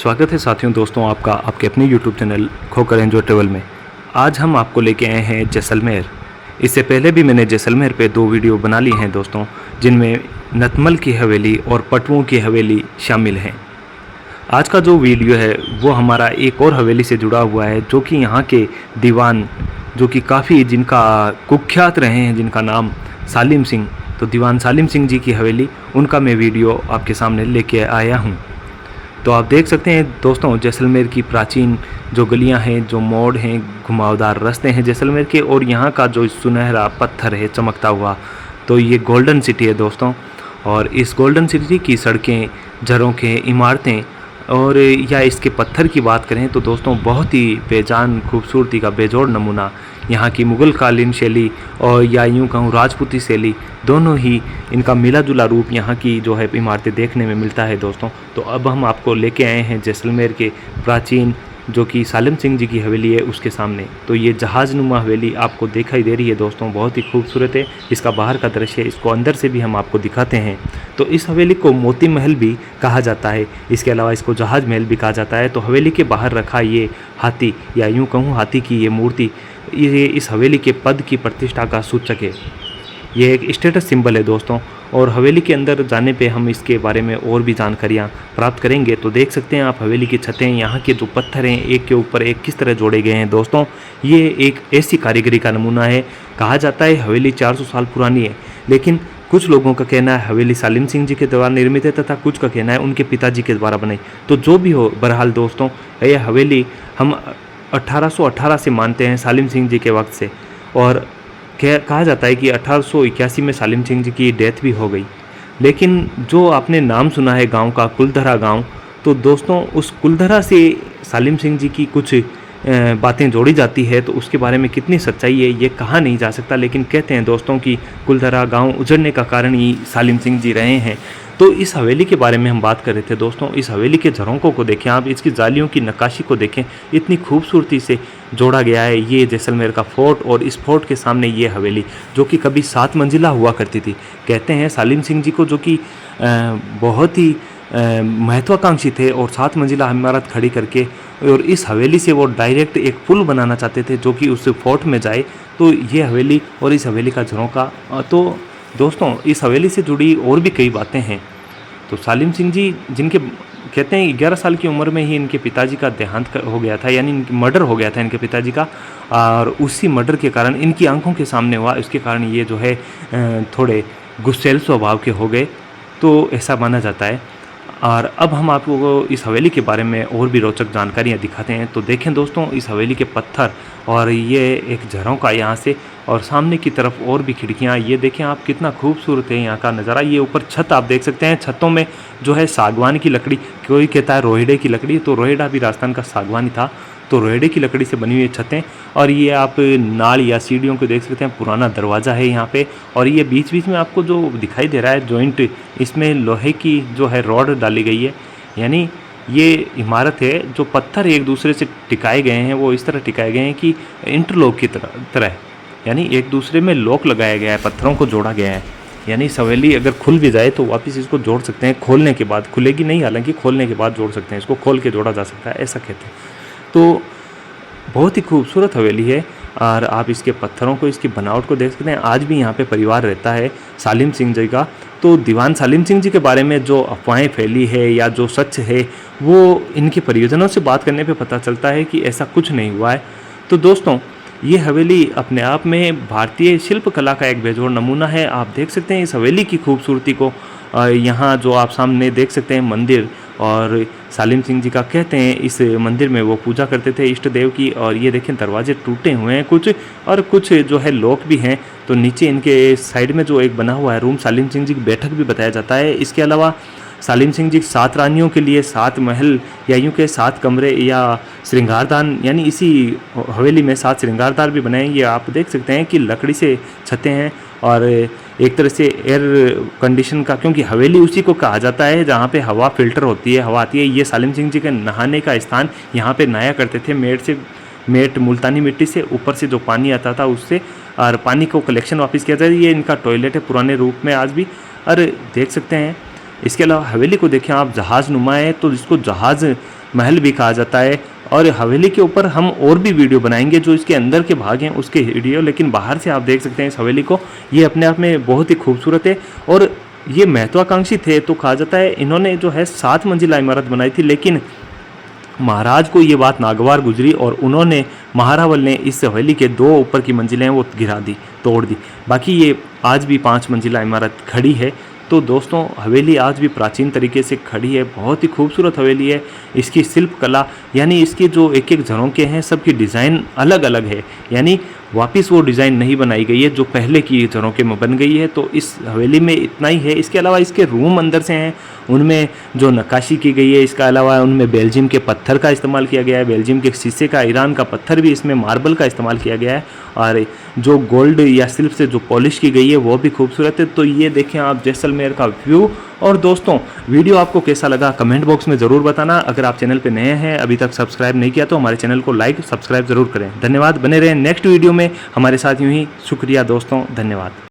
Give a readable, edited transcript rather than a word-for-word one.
स्वागत है साथियों दोस्तों आपका आपके अपने YouTube चैनल खोकर एंजॉय ट्रेवल में। आज हम आपको लेके आए हैं जैसलमेर। इससे पहले भी मैंने जैसलमेर पे 2 वीडियो बना ली हैं दोस्तों, जिनमें नतमल की हवेली और पटवों की हवेली शामिल हैं। आज का जो वीडियो है वो हमारा एक और हवेली से जुड़ा हुआ है, जो कि यहाँ के दीवान जो कि काफ़ी जिनका कुख्यात रहे हैं, जिनका नाम सालिम सिंह, तो दीवान सालिम सिंह जी की हवेली, उनका मैं वीडियो आपके सामने लेके आया हूँ। तो आप देख सकते हैं दोस्तों, जैसलमेर की प्राचीन जो गलियां हैं, जो मोड़ हैं, घुमावदार रास्ते हैं जैसलमेर के, और यहाँ का जो सुनहरा पत्थर है चमकता हुआ, तो ये गोल्डन सिटी है दोस्तों। और इस गोल्डन सिटी की सड़कें, झरोखे, इमारतें और या इसके पत्थर की बात करें तो दोस्तों बहुत ही बेजान खूबसूरती का बेजोड़ नमूना यहाँ की मुग़ल कालीन शैली और या यूँ कहूँ राजपूती शैली, दोनों ही इनका मिला जुला रूप यहाँ की जो है इमारतें देखने में मिलता है दोस्तों। तो अब हम आपको लेके आए हैं जैसलमेर के प्राचीन जो कि सालिम सिंह जी की हवेली है उसके सामने। तो ये जहाज़नुमा हवेली आपको दिखाई दे रही है दोस्तों, बहुत ही खूबसूरत है। इसका बाहर का दृश्य, इसको अंदर से भी हम आपको दिखाते हैं। तो इस हवेली को मोती महल भी कहा जाता है, इसके अलावा इसको जहाज़ महल भी कहा जाता है। तो हवेली के बाहर रखा ये हाथी, या यूँ कहूँ हाथी की ये मूर्ति, ये इस हवेली के पद की प्रतिष्ठा का सूचक है। ये एक स्टेटस सिंबल है दोस्तों। और हवेली के अंदर जाने पे हम इसके बारे में और भी जानकारियाँ प्राप्त करेंगे। तो देख सकते हैं आप हवेली की छतें, यहाँ के जो पत्थर हैं एक के ऊपर एक किस तरह जोड़े गए हैं दोस्तों। ये एक ऐसी कारीगरी का नमूना है। कहा जाता है हवेली 400 साल पुरानी है, लेकिन कुछ लोगों का कहना है हवेली सालिम सिंह जी के द्वारा निर्मित है, तथा कुछ का कहना है उनके पिताजी के द्वारा बनाई। तो जो भी हो, बहरहाल दोस्तों यह हवेली हम 1818 से मानते हैं, सालिम सिंह जी के वक्त से। और कहा जाता है कि 1881 में सालिम सिंह जी की डेथ भी हो गई। लेकिन जो आपने नाम सुना है गांव का, कुलधरा गांव, तो दोस्तों उस कुलधरा से सालिम सिंह जी की कुछ बातें जोड़ी जाती है। तो उसके बारे में कितनी सच्चाई है ये कहा नहीं जा सकता, लेकिन कहते हैं दोस्तों कि कुलधरा गांव उजड़ने का कारण ही सालिम सिंह जी रहे हैं। तो इस हवेली के बारे में हम बात कर रहे थे दोस्तों। इस हवेली के झरोकों को देखें आप, इसकी जालियों की नक्काशी को देखें, इतनी खूबसूरती से जोड़ा गया है ये जैसलमेर का फोर्ट। और इस फोर्ट के सामने ये हवेली जो कि कभी 7 मंजिला हुआ करती थी। कहते हैं सालिम सिंह जी को, जो कि बहुत ही महत्वाकांक्षी थे और 7 मंजिला इमारत खड़ी करके, और इस हवेली से वो डायरेक्ट एक पुल बनाना चाहते थे जो कि उस फोर्ट में जाए। तो ये हवेली और इस हवेली का झरोका, तो दोस्तों इस हवेली से जुड़ी और भी कई बातें हैं। तो सालिम सिंह जी, जिनके कहते हैं 11 साल की उम्र में ही इनके पिताजी का देहांत हो गया था, यानी मर्डर हो गया था इनके पिताजी का, और उसी मर्डर के कारण इनकी आंखों के सामने हुआ, इसके कारण ये जो है थोड़े गुस्सैल स्वभाव के हो गए, तो ऐसा माना जाता है। और अब हम आपको इस हवेली के बारे में और भी रोचक जानकारियाँ दिखाते हैं। तो देखें दोस्तों इस हवेली के पत्थर, और ये एक झरोका यहाँ से, और सामने की तरफ और भी खिड़कियाँ, ये देखें आप कितना खूबसूरत है यहाँ का नज़ारा। ये ऊपर छत आप देख सकते हैं, छतों में जो है सागवान की लकड़ी, कोई कहता है रोहिड़े की लकड़ी, तो रोहिड़ा भी राजस्थान का सागवान था, तो रोहिड़े की लकड़ी से बनी हुई छतें। और ये आप नाल या सीढ़ियों को देख सकते हैं, पुराना दरवाज़ा है यहाँ पे। और ये बीच बीच में आपको जो दिखाई दे रहा है जॉइंट, इसमें लोहे की जो है रॉड डाली गई है, यानी ये इमारत है जो पत्थर एक दूसरे से टिकाए गए हैं, वो इस तरह टिकाए गए हैं कि इंटरलॉक की तरह, यानी एक दूसरे में लॉक लगाया गया है, पत्थरों को जोड़ा गया है। यानी हवेली अगर खुल भी जाए तो वापस इसको जोड़ सकते हैं, खोलने के बाद, खुलेगी नहीं हालांकि, खोलने के बाद जोड़ सकते हैं, इसको खोल के जोड़ा जा सकता है, ऐसा कहते हैं। तो बहुत ही खूबसूरत हवेली है। और आप इसके पत्थरों को, इसकी बनावट को देख सकते हैं। आज भी यहाँ पे परिवार रहता है सालिम सिंह जी का। तो दीवान सालिम सिंह जी के बारे में जो अफवाहें फैली है या जो सच है, वो इनके परिजनों से बात करने पे पता चलता है कि ऐसा कुछ नहीं हुआ है। तो दोस्तों ये हवेली अपने आप में भारतीय शिल्पकला का एक बेजोड़ नमूना है। आप देख सकते हैं इस हवेली की खूबसूरती को। यहाँ जो आप सामने देख सकते हैं मंदिर, और सालिम सिंह जी का कहते हैं इस मंदिर में वो पूजा करते थे इष्ट देव की। और ये देखें दरवाजे टूटे हुए हैं कुछ, और कुछ जो है लॉक भी हैं। तो नीचे इनके साइड में जो एक बना हुआ है रूम, सालिम सिंह जी की बैठक भी बताया जाता है। इसके अलावा सालिम सिंह जी 7 रानियों के लिए 7 महल, या यूँ के 7 कमरे या श्रृंगारदान, यानी इसी हवेली में 7 श्रृंगारदान भी बनाए। ये आप देख सकते हैं कि लकड़ी से छतें हैं, और एक तरह से एयर कंडीशन का, क्योंकि हवेली उसी को कहा जाता है जहाँ पे हवा फिल्टर होती है, हवा आती है। ये सालिम सिंह जी के नहाने का स्थान, यहाँ पे नहाया करते थे मेट मुल्तानी मिट्टी से, ऊपर से जो पानी आता था उससे, और पानी को कलेक्शन वापस किया जाए। ये इनका टॉयलेट है पुराने रूप में आज भी, और देख सकते हैं। इसके अलावा हवेली को देखें आप, जहाज़ नुमा है, तो जिसको जहाज़ महल भी कहा जाता है। और हवेली के ऊपर हम और भी वीडियो बनाएंगे, जो इसके अंदर के भाग हैं उसके वीडियो, लेकिन बाहर से आप देख सकते हैं इस हवेली को। ये अपने आप में बहुत ही खूबसूरत है और ये महत्वाकांक्षी थे। तो कहा जाता है इन्होंने जो है 7 मंजिला इमारत बनाई थी, लेकिन महाराज को ये बात नागवार गुजरी और उन्होंने, महारावल ने इस हवेली के 2 ऊपर की मंजिलें वो गिरा दी, तोड़ दी। बाकी ये आज भी 5 मंजिला इमारत खड़ी है। तो दोस्तों हवेली आज भी प्राचीन तरीके से खड़ी है, बहुत ही खूबसूरत हवेली है। इसकी शिल्प कला यानी इसके जो एक एक झरोखे हैं सबकी डिज़ाइन अलग अलग है, यानी वापस वो डिज़ाइन नहीं बनाई गई है जो पहले की झरोखे में बन गई है। तो इस हवेली में इतना ही है। इसके अलावा इसके रूम अंदर से हैं, उनमें जो नक्काशी की गई है, इसके अलावा उनमें बेल्जियम के पत्थर का इस्तेमाल किया गया है, बेल्जियम के शीशे का, ईरान का पत्थर भी, इसमें मार्बल का इस्तेमाल किया गया है और जो गोल्ड या सिल्क से जो पॉलिश की गई है वो भी खूबसूरत है। तो ये देखें आप जैसलमेर का व्यू। और दोस्तों वीडियो आपको कैसा लगा कमेंट बॉक्स में ज़रूर बताना। अगर आप चैनल पे नए हैं, अभी तक सब्सक्राइब नहीं किया, तो हमारे चैनल को लाइक सब्सक्राइब ज़रूर करें। धन्यवाद, बने रहें नेक्स्ट वीडियो में हमारे साथ यूं ही। शुक्रिया दोस्तों, धन्यवाद।